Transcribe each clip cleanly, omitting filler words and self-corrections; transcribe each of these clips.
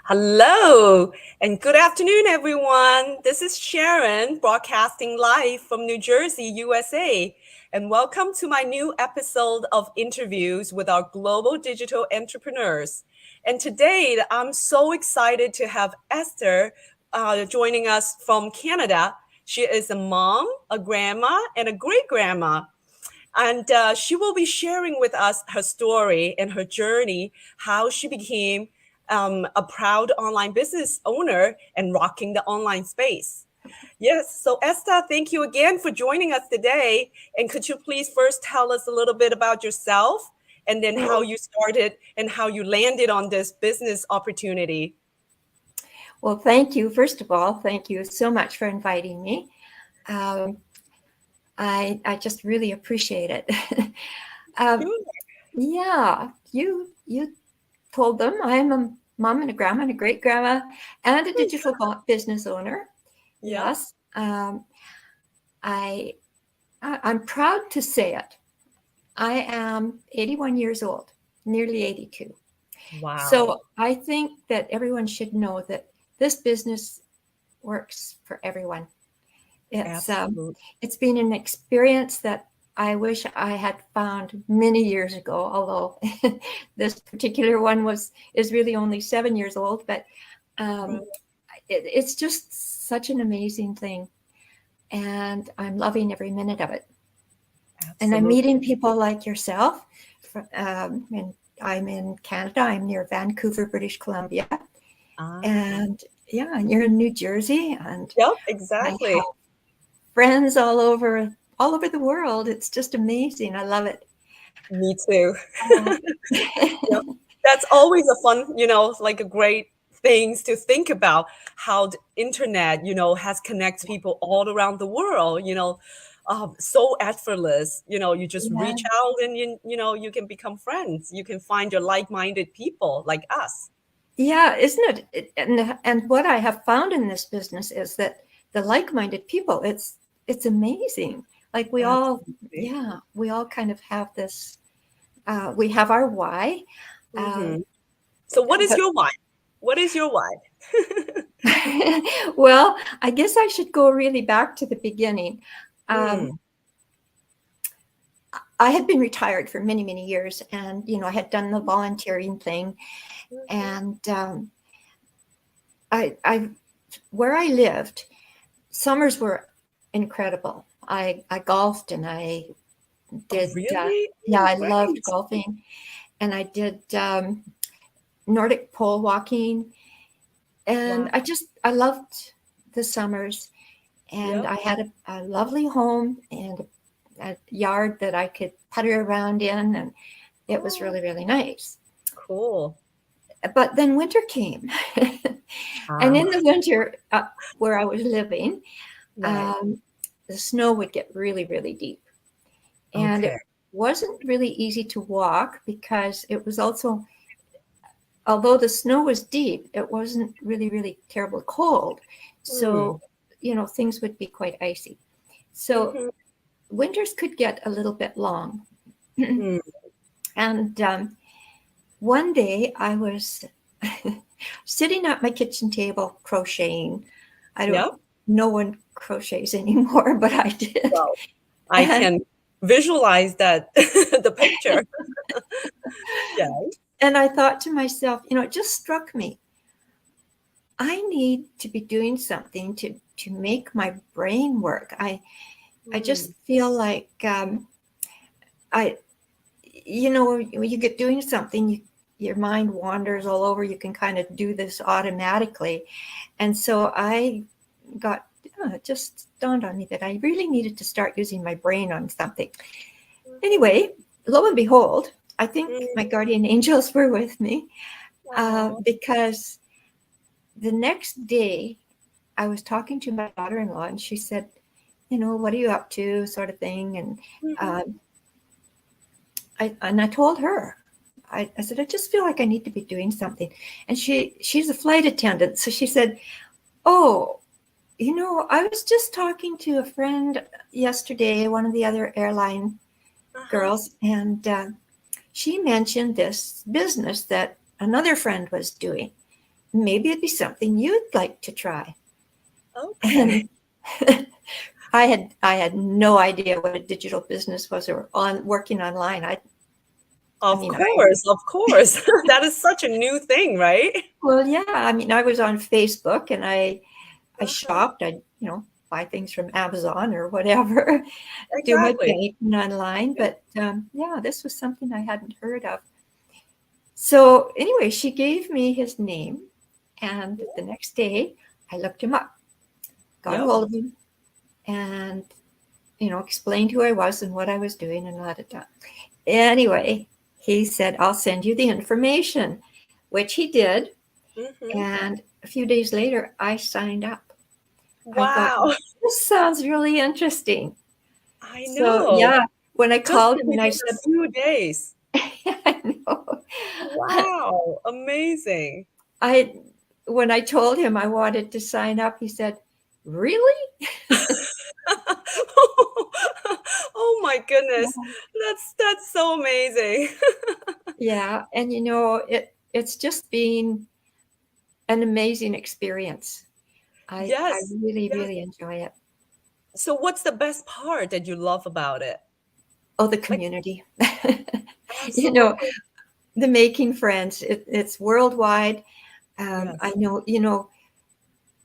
Hello and good afternoon, everyone. This is Sharon broadcasting live from New Jersey, USA. And welcome to my new episode of interviews with our global digital entrepreneurs. And today I'm so excited to have Esther joining us from Canada. She is a mom, a grandma, and a great grandma. And she will be sharing with us her story and her journey, how she became a proud online business owner and rocking the online space. Yes, so Esther, thank you again for joining us today. And could you please first tell us a little bit about yourself and then how you started and how you landed on this business opportunity? Well, thank you. First of all, thank you so much for inviting me. I just really appreciate it. Yeah, you told them I'm a mom and a grandma and a great grandma and a digital business owner. Yeah. Yes, I'm proud to say it. I am 81 years old, nearly 82. Wow. So I think that everyone should know that this business works for everyone. It's been an experience that I wish I had found many years ago, although this particular one is really only 7 years old, but it's just such an amazing thing. And I'm loving every minute of it. Absolutely. And I'm meeting people like yourself. And I'm in Canada. I'm near Vancouver, British Columbia. And yeah, you're in New Jersey. And yep, exactly. Friends all over the world. It's just amazing. I love it. Me too. Yep. That's always a fun, like a great things to think about how the internet, has connected people all around the world, so effortless, you just reach out and, you can become friends. You can find your like-minded people like us. Yeah, isn't it? And what I have found in this business is that the like-minded people, it's amazing. Like we all kind of have this, we have our why. So what is your why? What is your why? Well, I guess I should go really back to the beginning. I had been retired for many, many years, and I had done the volunteering thing, and I where I lived, summers were incredible. I golfed and I did. Oh, really? I loved golfing, and I did Nordic pole walking, and I loved the summers. And I had a lovely home and a yard that I could putter around in, and it was really, really nice. Cool. But then winter came, and in the winter where I was living, the snow would get really, really deep. And it wasn't really easy to walk because it was also, although the snow was deep, it wasn't really, really terribly cold. So, things would be quite icy. So winters could get a little bit long. And one day I was sitting at my kitchen table crocheting. No one crochets anymore, but I did. Well, I can visualize that, the picture. And I thought to myself, it just struck me. I need to be doing something to make my brain work. I just feel like when you get doing something, your mind wanders all over. You can kind of do this automatically. And so it just dawned on me that I really needed to start using my brain on something. Anyway, lo and behold, I think my guardian angels were with me because the next day I was talking to my daughter-in-law, and she said, what are you up to, sort of thing. And I told her, I said, I just feel like I need to be doing something. And she's a flight attendant. So she said, oh, I was just talking to a friend yesterday, one of the other airline girls, and she mentioned this business that another friend was doing. maybe it'd be something you'd like to try. Okay. And I had no idea what a digital business was or working online. Of course. That is such a new thing, right? Well, yeah. I mean, I was on Facebook and I Uh-huh. shopped. I buy things from Amazon or whatever, do my Exactly. painting online. But yeah, this was something I hadn't heard of. So anyway, she gave me his name, and the next day I looked him up, got a Yep. hold of him, and explained who I was and what I was doing and da da da. Anyway, he said, I'll send you the information, which he did. Mm-hmm. And a few days later, I signed up. I thought, Wow. this sounds really interesting. I So, know. yeah, when I Just called him and I within a said, few days. I know. Wow. Amazing. When I told him I wanted to sign up, he said, really? Oh my goodness. That's so amazing. Yeah. And it's just been an amazing experience. I Yes. really, Yes. really enjoy it. So what's the best part that you love about it? Oh, the Like, community. you know, absolutely. the making friends. It's worldwide. I Yes. know,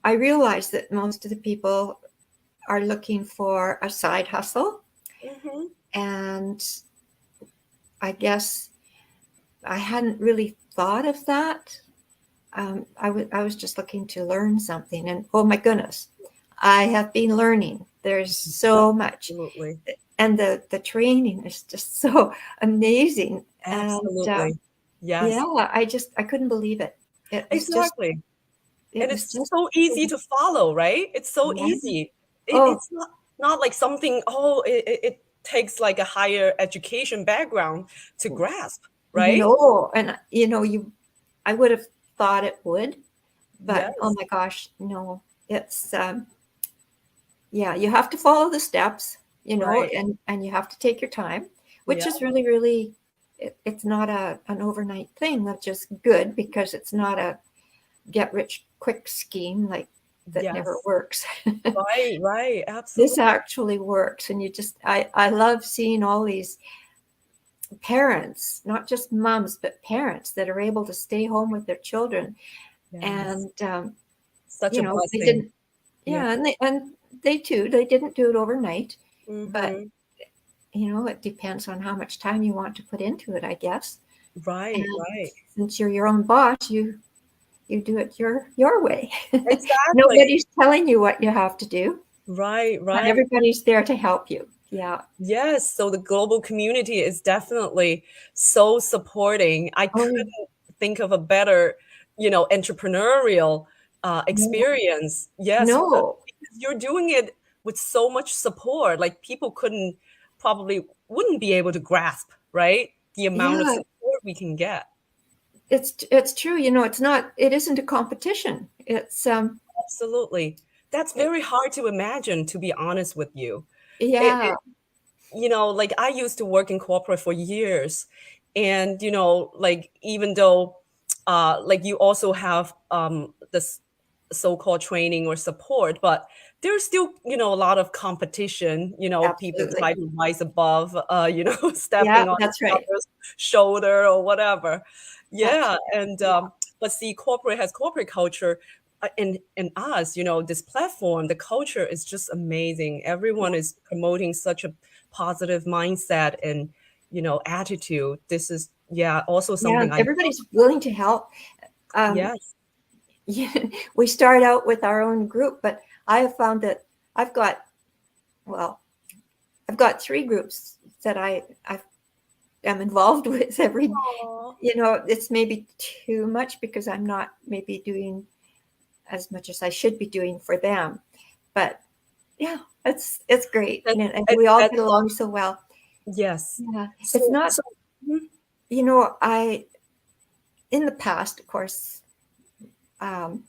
I realize that most of the people are looking for a side hustle. Mm-hmm. And I guess I hadn't really thought of that. I was just looking to learn something. And oh my goodness, I have been learning. There's so much. Absolutely. And the training is just so amazing. And Absolutely. Yes. yeah, I couldn't believe it. Exactly. It And was it's just, so easy to follow, right? It's so yeah. easy. Oh, It's not like something, it takes like a higher education background to grasp, right? no. And, I would have thought it would, but oh Yes. my gosh, no. It's, yeah, you have to follow the steps, Right. and you have to take your time, which Yeah. is really, really, it's not an overnight thing, which is good because it's not a get rich quick scheme that never Yes. works. Right. Right. Absolutely. This actually works. And I love seeing all these parents, not just moms, but parents that are able to stay home with their children. Yes. And, Such a they blessing. didn't, Yeah. yeah, they didn't do it overnight, but Mm-hmm. it depends on how much time you want to put into it, I guess. Right. And Right. since you're your own boss, you do it your way. Exactly. Nobody's telling you what you have to do, Right. but Right. everybody's there to help you. Yeah. Yes. So the global community is definitely so supporting. I Oh, couldn't think of a better, entrepreneurial no, experience. Yes, no. because you're doing it with so much support. Like people probably wouldn't be able to grasp, right? The amount of Yeah, support we can get. it's true. It isn't a competition. It's Absolutely. That's very hard to imagine, to be honest with you. yeah, Like I used to work in corporate for years. And, like even though like you also have this so-called training or support, but there's still, a lot of competition, people absolutely. try to rise above, Yeah, stepping on that's each right. other's shoulder or whatever. That's Yeah. right. And Yeah. but see, corporate has corporate culture. And us, this platform, the culture is just amazing. Everyone is promoting such a positive mindset and attitude. This is, yeah, also Yeah, something I love. everybody's willing to help. Um, Yes. yeah, we start out with our own group, but I have found that I've got, well, I've got 3 groups that I am involved with every, Aw. it's maybe too much because I'm not maybe doing as much as I should be doing for them. But yeah, it's great. That, And we all that get along so well. yes. Yeah. It's So not, so mhm. I in the past, of course, um,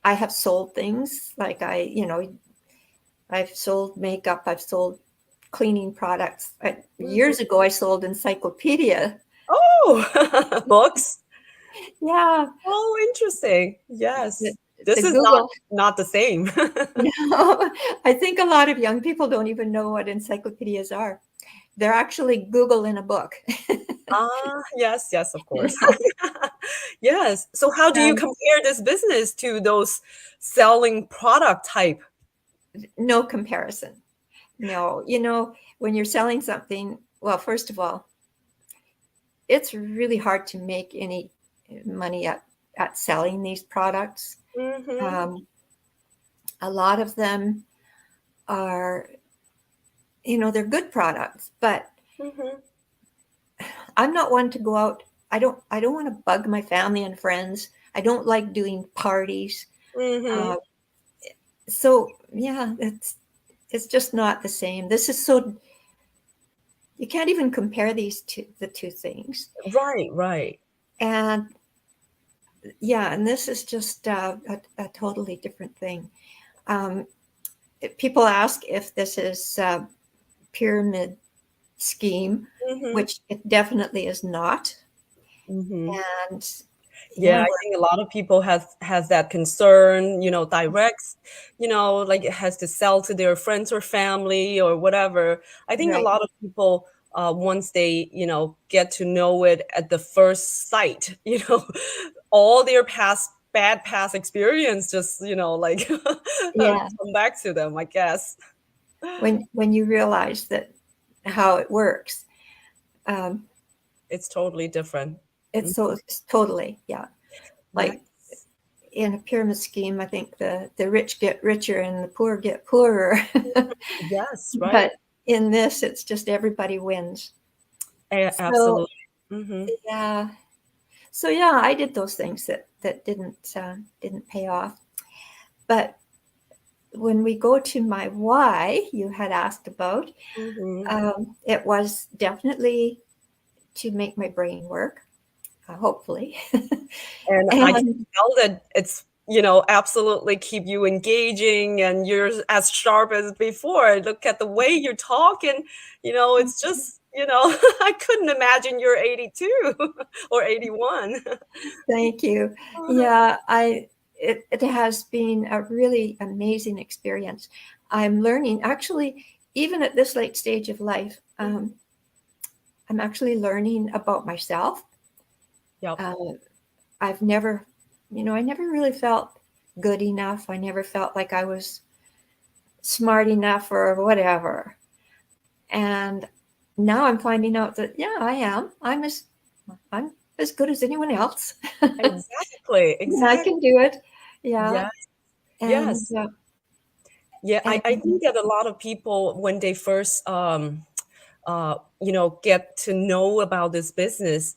I have sold things like I've sold makeup, I've sold cleaning products. Mhm. Years ago, I sold encyclopedia. Oh, books. Yeah. Oh, interesting. Yes. The, This the is Google. not the same. No, I think a lot of young people don't even know what encyclopedias are. They're actually Google in a book. Ah, yes, yes, of course. Yes. So how do you Um, compare this business to those selling product type? no comparison. No, when you're selling something, well, first of all, it's really hard to make any money at selling these products. Mm-hmm. Um, a lot of them are, they're good products, but Mm-hmm. I'm not one to go out. I don't want to bug my family and friends. I don't like doing parties. Mm-hmm. Uh, so yeah, it's just not the same. This is so you can't even compare the two things. Right, right. And yeah, and this is just a totally different thing. Um, People ask if this is a pyramid scheme, Mm-hmm. which it definitely is not. Mm-hmm. And Yeah, yeah, I think a lot of people has that concern, directs, like it has to sell to their friends or family or whatever. I think a right. lot of people once they, get to know it at the first sight, all their past experience just, like Yeah, come back to them, I guess. when you realize that how it works, um, It's totally different. it's totally, yeah. Like Nice. in a pyramid scheme, I think the rich get richer and the poor get poorer. Yes, right. But in this, it's just everybody wins. So Absolutely. Hmm. yeah, so yeah, I did those things that didn't pay off. But when we go to my why, you had asked about, Hmm. it was definitely to make my brain work, hopefully, And I can and tell that it's, absolutely keep you engaging and you're as sharp as before. Look at the way you talk and, it's just, I couldn't imagine you're 82 or 81. thank you. Yeah, it has been a really amazing experience. I'm learning actually, even at this late stage of life. I'm actually learning about myself. Yep. Uh, I've never, I never really felt good enough. I never felt like I was smart enough or whatever. And now I'm finding out that yeah, I am. I'm as good as anyone else. Exactly. And I Exactly. can do it. Yeah. Yes. And Yes. Yeah, I and think that a lot of people when they first get to know about this business,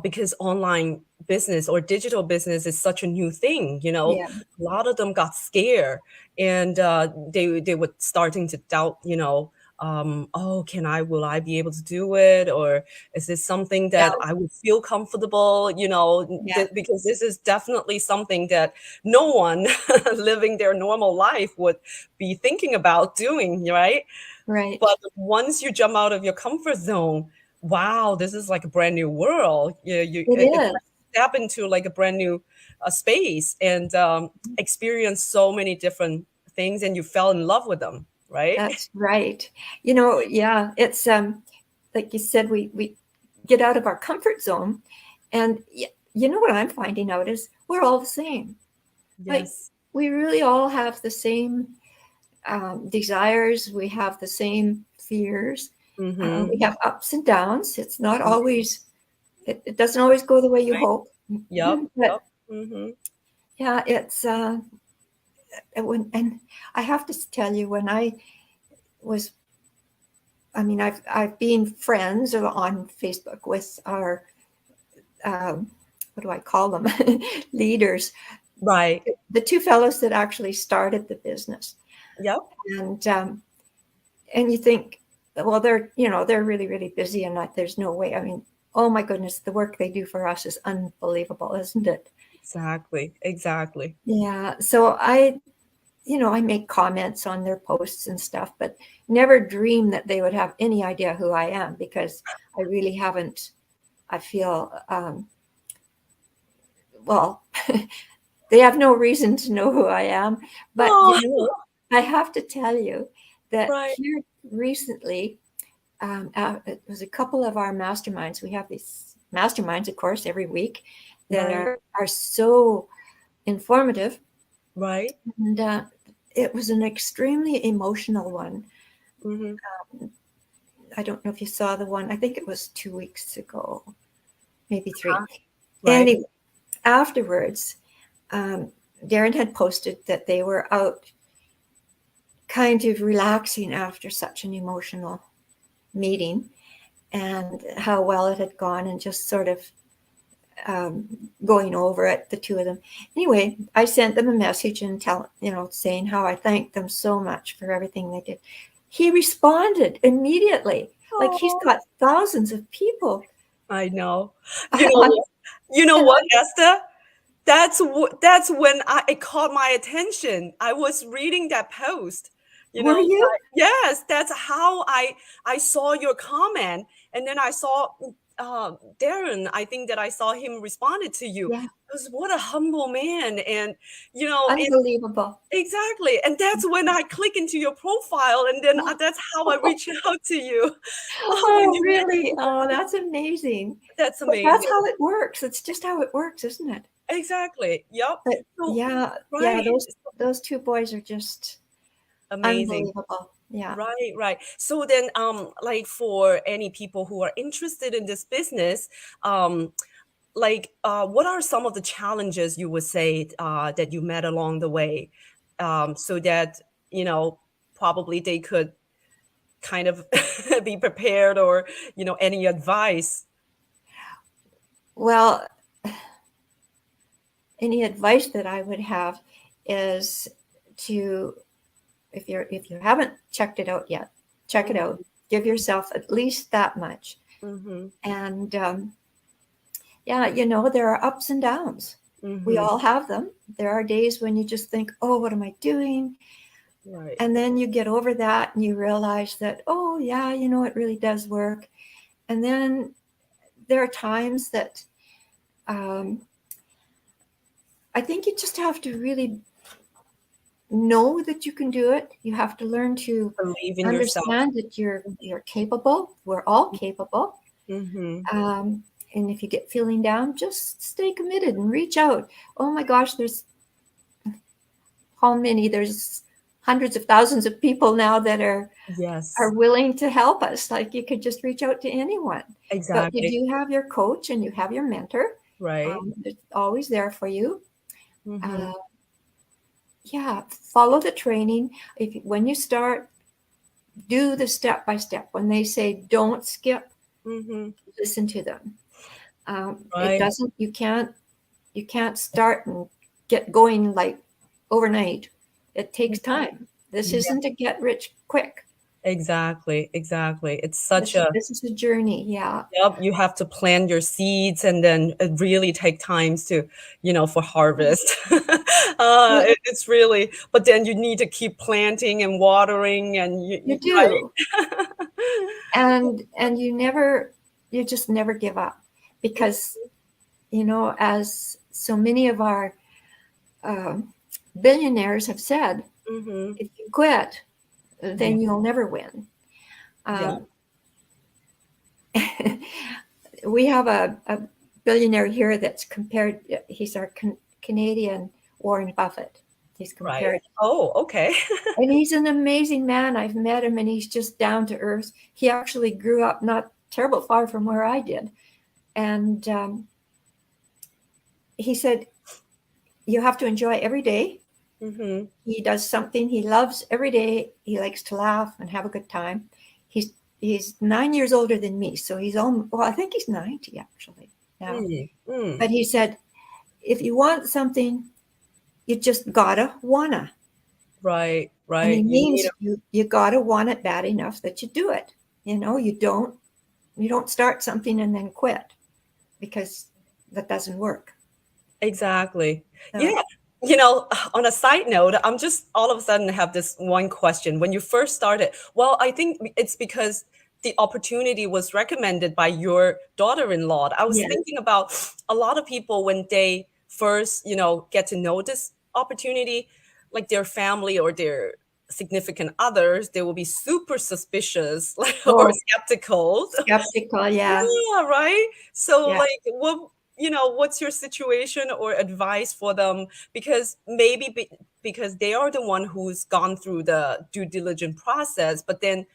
because online business or digital business is such a new thing, yeah, a lot of them got scared and they were starting to doubt, oh, will I be able to do it? Or is this something that doubt. I would feel comfortable, Yeah, because this is definitely something that no one living their normal life would be thinking about doing, right? right. But once you jump out of your comfort zone, wow, this is like a brand new world. It It's is. like step into like a brand new space and experience so many different things, and you fell in love with them, right? That's right. Yeah, it's like you said, we get out of our comfort zone, and you know what I'm finding out is we're all the same. Like Yes. we really all have the same desires. We have the same fears. Mm-hmm. We have ups and downs. It's not always. It doesn't always go the way you Right. hope. Yep. But Yep. Mm-hmm. yeah, it's and I have to tell you when was I've been friends on Facebook with our what do I call them leaders, Right. the two fellows that actually started the business, Yep. and and you think, well, they're really really busy, and there's no way. I mean, oh my goodness, the work they do for us is unbelievable, isn't it? Exactly. Exactly. Yeah. So I make comments on their posts and stuff, but never dream that they would have any idea who I am because I really haven't. I feel well, they have no reason to know who I am. But, Oh, I have to tell you that right, here recently, it was a couple of our masterminds. We have these masterminds, of course, every week that right, are so informative. right. And it was an extremely emotional one. Mm-hmm. I don't know if you saw the one. I think it was 2 weeks ago, maybe 3. Right. Anyway, afterwards, Darren had posted that they were out kind of relaxing after such an emotional meeting and how well it had gone, and just sort of going over it, the two of them. Anyway, I sent them a message and saying how I thanked them so much for everything they did. He responded immediately. Like, he's Oh, got thousands of people. I know. You know on, what? You know and what, Esther? That's when it caught my attention. I was reading that post. were you? Yes, that's how I saw your comment, and then I saw Darren. I think that I saw him responded to you. Yeah, Because what a humble man, and and unbelievable. exactly, and that's when I click into your profile, and then that's how I reach out to you. Oh, when Oh, you really? Oh, that's amazing. that's But that's amazing. how it works. It's just how it works, isn't it? Exactly. Yep. But So yeah, yeah, right. those two boys are just Amazing. unbelievable. Yeah. Right, right. So then, like for any people who are interested in this business, what are some of the challenges you would say that you met along the way, so that probably they could kind of be prepared, or any advice? Well, any advice that I would have is to, if you haven't checked it out yet, check it out. Give yourself at least that much. Mm-hmm. And yeah, there are ups and downs. We Mm-hmm. all have them. There are days when you just think, oh, what am I doing? Right. And then you get over that and you realize that, oh, yeah, it really does work. And then there are times that um, I think you just have to really know that you can do it. You have to learn to Believe in yourself. understand that you're capable. We're all capable. Mm-hmm. And if you get feeling down, just stay committed and reach out. Oh my gosh, there's hundreds of thousands of people now that are Yes. willing to help us. Like, you could just reach out to anyone. But you Exactly. do have your coach and you have your mentor. Right. They're always there for you. Mm-hmm. Yeah, follow the training. When you start, do the step by step. When they say don't skip, Mm-hmm. listen to them. It Right. doesn't. You can't start and get going like overnight. It takes time. This Yeah. isn't a get rich quick. Exactly. It's such This is a journey. Yeah. yep, you have to plant your seeds, and then it really take times to, for harvest. Well, It's really, but then you need to keep planting and watering, and you right. do, and you just never give up, because as so many of our um, billionaires have said, Mm-hmm. if you quit, then Yeah. you'll never win. Yeah. We have a billionaire here that's compared. He's our Canadian Warren Buffett. He's Right. compared, Oh, okay. and he's an amazing man. I've met him, and he's just down to earth. He actually grew up not terrible far from where I did, and he said, you have to enjoy every day. Mm-hmm. He does something he loves every day. He likes to laugh and have a good time. He's 9 years older than me, so I think he's 90 actually now. Mm. But he said, if you want something, you just gotta wanna. Right. And he You means need you gotta want it bad enough that you do it. You don't start something and then quit, because that doesn't work. exactly. So, Yeah. On a side note, I'm just all of a sudden have this one question. When you first started, well, I think it's because the opportunity was recommended by your daughter-in-law. I was yeah, thinking about a lot of people when they first, get to know this opportunity, like their family or their significant others, they will be super suspicious or Oh, skeptical. skeptical. Yeah. Yeah, right. So Yeah. like what's your situation or advice for them? Because because they are the one who's gone through the due diligence process, but then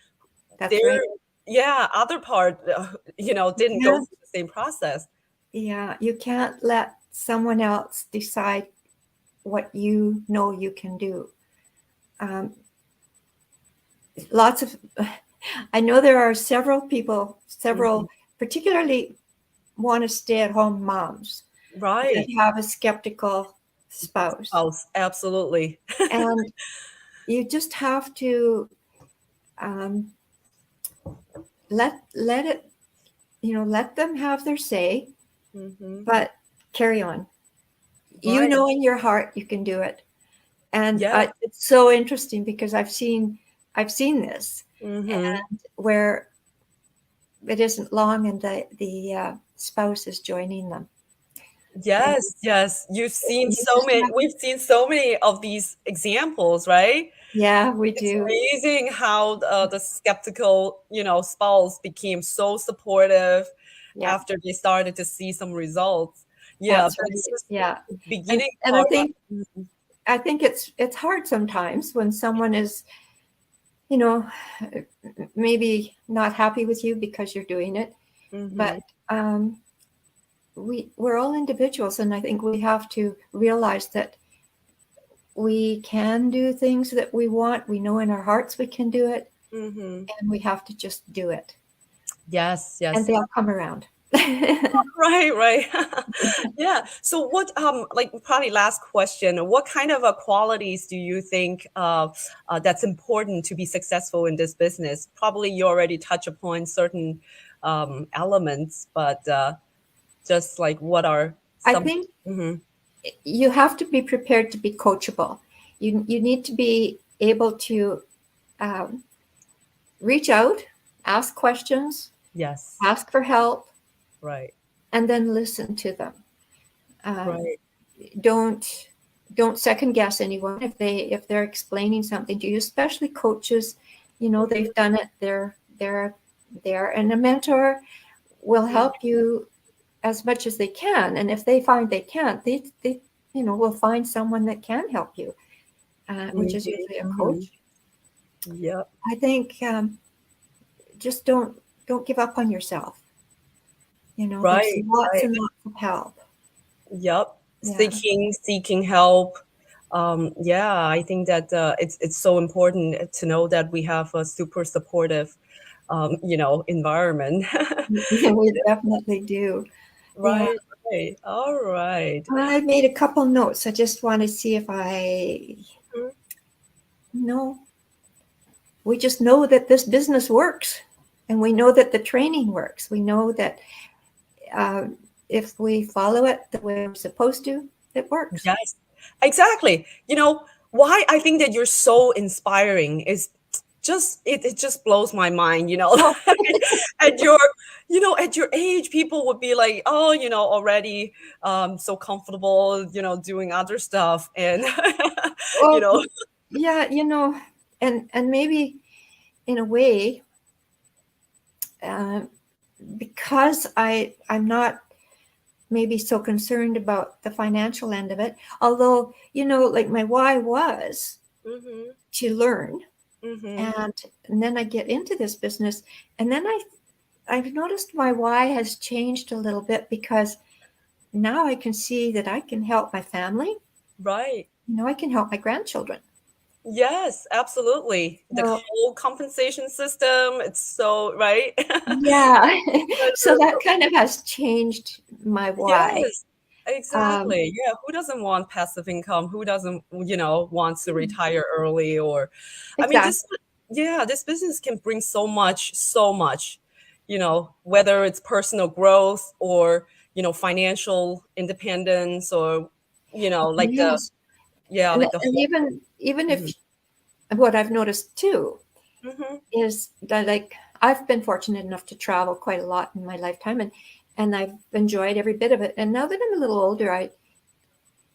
That's their right. other part didn't go Yeah. through the same process. Yeah. You can't let someone else decide what you know you can do. Lots of, I know there are several people, Mhm. particularly want to stay at home moms that Right. have a skeptical spouse. Oh, absolutely. And you just have to um, let it, let them have their say, Hmm. but carry on. You Right. know in your heart you can do it. And Yeah. it's so interesting because I've seen this, Hmm. and where it isn't long and the spouse is joining them. And Yes, yes. you just have, We've seen so many of these examples, right? yeah, we It's do. amazing how the skeptical, spouse became so supportive Yeah, after they started to see some results. Yeah, that's but it's right. just Yeah. the And beginning and part. I think it's hard sometimes when someone is, you know, maybe not happy with you because you're doing it. Mm-hmm. But we're all individuals, and I think we have to realize that we can do things that we want. We know in our hearts we can do it, Mm-hmm. and we have to just do it, Yes, and yes. they'll come around. Right, right. Yeah. So what like probably last question, what kind of qualities do you think that's important to be successful in this business? Probably you already touch upon certain elements, but just like what are I some. think Mhm. you have to be prepared to be coachable. You need to be able to um, reach out, ask questions, Yes. ask for help, Right. and then listen to them. Um, Right. don't don't second guess anyone if they're explaining something to you, especially coaches. They've done it. They're there, and a mentor will Mhm. help you as much as they can. And if they find they can't, they will find someone that can help you, which is Mhm. usually a Mhm. coach. Yep. I think just don't give up on yourself. There's Right. lots Right. and lots of help. Yep. Yeah. Seeking help. Yeah, I think that it's so important to know that we have a super supportive, environment. We definitely do. Yeah. Right, right. All right. I made a couple notes. I just want to see if I Mhm. know. We just know that this business works, and we know that the training works. We know that uh, if we follow it the way we're supposed to, it works. Yes, exactly. Why I think that you're so inspiring is it just blows my mind, Oh, at your at your age, people would be like, oh, already so comfortable, doing other stuff and you well, know. yeah, and maybe in a way, uh, because I'm not maybe so concerned about the financial end of it. Although, like my why was Mhm. to learn, Mhm. and then I get into this business, and then I've noticed my why has changed a little bit because now I can see that I can help my family. Right. I can help my grandchildren. Yes, absolutely. The So whole compensation system, it's so right. yeah, so that kind of has changed my why. Yes, Um, exactly. Yeah, who doesn't want passive income? Who doesn't, want to retire early or I mean this exactly. yeah, this business can bring so much, whether it's personal growth or, financial independence or, like the Yes, yeah, and like the and whole. even Mhm. if what I've noticed too Mhm. is that, like, I've been fortunate enough to travel quite a lot in my lifetime, and I've enjoyed every bit of it. And now that I'm a little older,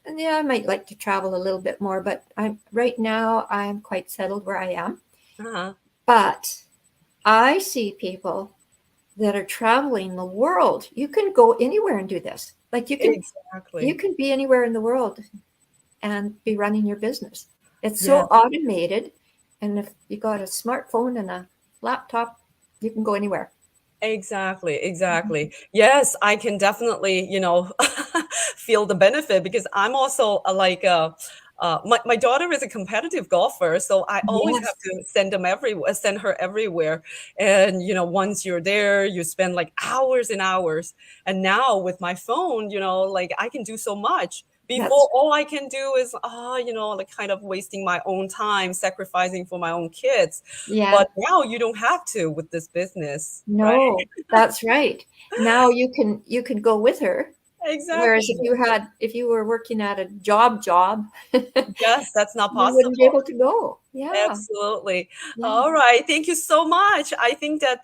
And yeah, I might like to travel a little bit more, but right now I'm quite settled where I am. Uh-huh. But I see people that are traveling the world. You can go anywhere and do this. Like you Exactly. can be anywhere in the world and be running your business. It's so Yes. automated, and if you got a smartphone and a laptop, you can go anywhere. Exactly. Yes, I can definitely, feel the benefit because I'm also my daughter is a competitive golfer, so I always have Yes, to send her everywhere. And once you're there, you spend like hours and hours. And now with my phone, like I can do so much. that's Before, all I can do is, like kind of wasting my own time, sacrificing for my own kids. yeah. But now you don't have to with this business, right? No, that's right. Now you can go with her. Exactly. Whereas if you were working at a job, you Yes, that's not wouldn't be possible. able to go. Yeah, Absolutely. yeah. All right. Thank you so much. I think that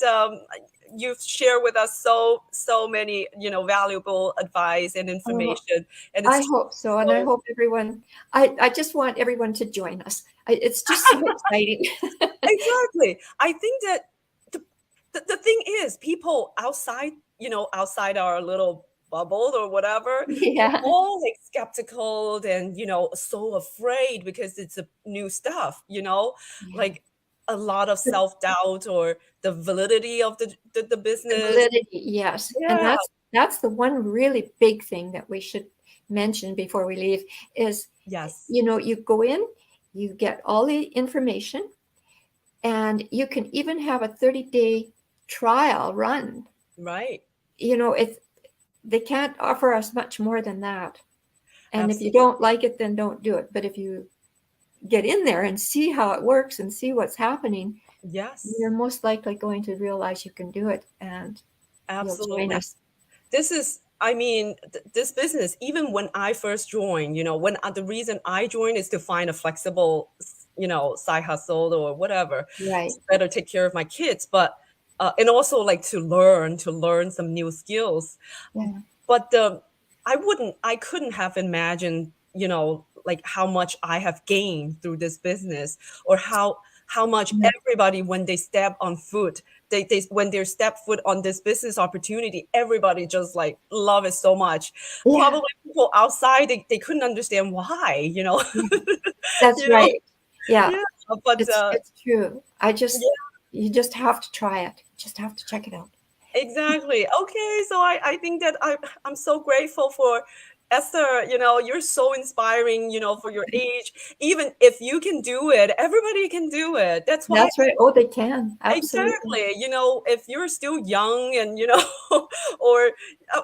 you've shared with us so many, valuable advice and Oh, information. And I it's hope so, and I so hope everyone. I just want everyone to join us. It's just so exciting. exactly. I think that the, the thing is, people outside, outside our little bubble or whatever, they're Yeah, all like skeptical and, so afraid because it's a new stuff, yeah. like a lot of The, self-doubt or the validity of the the business. validity, yes, and Yeah. that's the one really big thing that we should mention before we leave is, Yes. you go in, you get all the information, and you can even have a 30-day trial run. Right. If they can't offer us much more than that. And if you Absolutely. don't like it, then don't do it. But if you get in there and see how it works and see what's happening, Yes. you're most likely going to realize you can do it, and you'll join Absolutely. us. This is, I mean, this business, even when I first joined, the reason I joined is to find a flexible, side hustle or whatever Right. to better take care of my kids, but and also like to learn some new skills. Yeah. But I couldn't have imagined, like how much I have gained through this business, or how much Yeah. everybody, when they step on foot, they when they step foot on this business opportunity, everybody just like love it so much. Yeah. Probably people outside, they couldn't understand why, Yeah. That's you know, right. Yeah. yeah, but It's true. yeah. You just have to try it. Just have to check it out. Exactly. Okay, so I think that I'm so grateful for Esther. You're so inspiring, for your age. Even if you can do it, everybody can do it. That's why That's right. Oh, they can. Absolutely. exactly, if you're still young and or uh,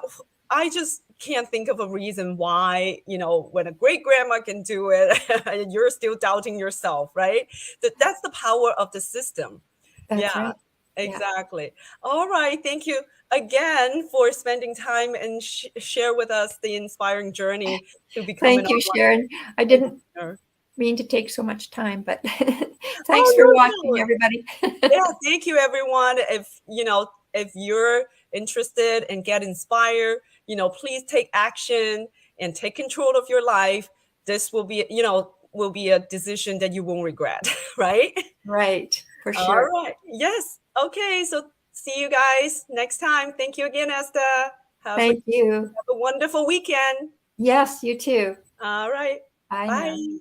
I just can't think of a reason why, when a great grandma can do it, and you're still doubting yourself, right? That's the power of the system. That's Yeah, right. Yeah. exactly. All right. Thank you again for spending time and share with us the inspiring journey to become an Thank you, online Sharon. I didn't entrepreneur. mean to take so much time, but thanks Oh, for no, watching, no. everybody. Yeah. Thank you, everyone. If you're interested and get inspired, please take action and take control of your life. This will be a decision that you won't regret, right? Right, for All sure. right. Yes. Okay. So see you guys next time. Thank you again, Esther. Have a, Thank you. have a wonderful weekend. Yes, you too. All right. Bye now. Bye.